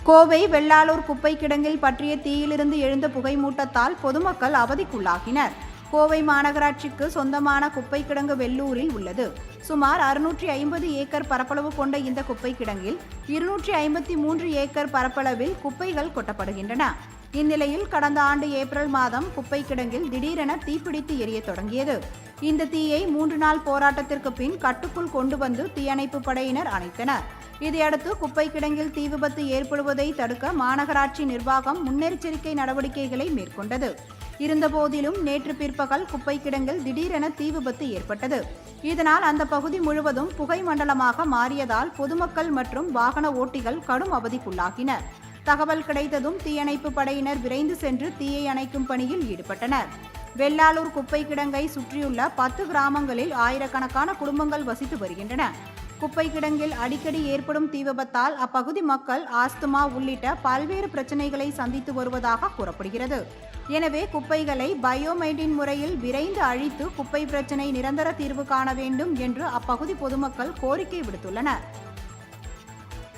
கோவை வெள்ளாளூர் குப்பை கிடங்கில் பற்றிய தீயிலிருந்து எழுந்த புகைமூட்டத்தால் பொதுமக்கள் அவதிக்குள்ளாகினர். கோவை மாநகராட்சிக்கு சொந்தமான குப்பை கிடங்கு வெள்ளூரில் உள்ளது. சுமார் 650 ஏக்கர் பரப்பளவு கொண்ட இந்த குப்பை கிடங்கில் 253 ஏக்கர் பரப்பளவில் குப்பைகள் கொட்டப்படுகின்றன. இந்நிலையில் கடந்த ஆண்டு ஏப்ரல் மாதம் குப்பை கிடங்கில் திடீரென தீப்பிடித்து எரிய தொடங்கியது. இந்த தீயை 3 நாள் போராட்டத்திற்கு பின் கட்டுக்குள் கொண்டு வந்து தீயணைப்பு படையினர் அணைத்தனர். இதையடுத்து குப்பை கிடங்கில் தீ விபத்து ஏற்படுவதை தடுக்க மாநகராட்சி நிர்வாகம் முன்னெச்சரிக்கை நடவடிக்கைகளை மேற்கொண்டது. இருந்தபோதிலும் நேற்று பிற்பகல் குப்பை கிடங்கில் திடீரென தீ விபத்து ஏற்பட்டது. இதனால் அந்த பகுதி முழுவதும் புகை மண்டலமாக மாறியதால் பொதுமக்கள் மற்றும் வாகன ஓட்டிகள் கடும் அவதிக்குள்ளாகினர். தகவல் கிடைத்ததும் தீயணைப்பு படையினர் விரைந்து சென்று தீயை அணைக்கும் பணியில் ஈடுபட்டனர். வெள்ளாளூர் குப்பை கிடங்கை சுற்றியுள்ள 10 கிராமங்களில் ஆயிரக்கணக்கான குடும்பங்கள் வசித்து வருகின்றன. குப்பை கிடங்கில் அடிக்கடி ஏற்படும் தீ விபத்தால் அப்பகுதி மக்கள் ஆஸ்துமா உள்ளிட்ட பல்வேறு பிரச்சனைகளை சந்தித்து வருவதாக கூறப்படுகிறது. எனவே குப்பைகளை பயோமைடின் முறையில் விரைந்து அழித்து குப்பை பிரச்சனை நிரந்தர தீர்வு காண வேண்டும் என்று அப்பகுதி பொதுமக்கள் கோரிக்கை விடுத்துள்ளனர்.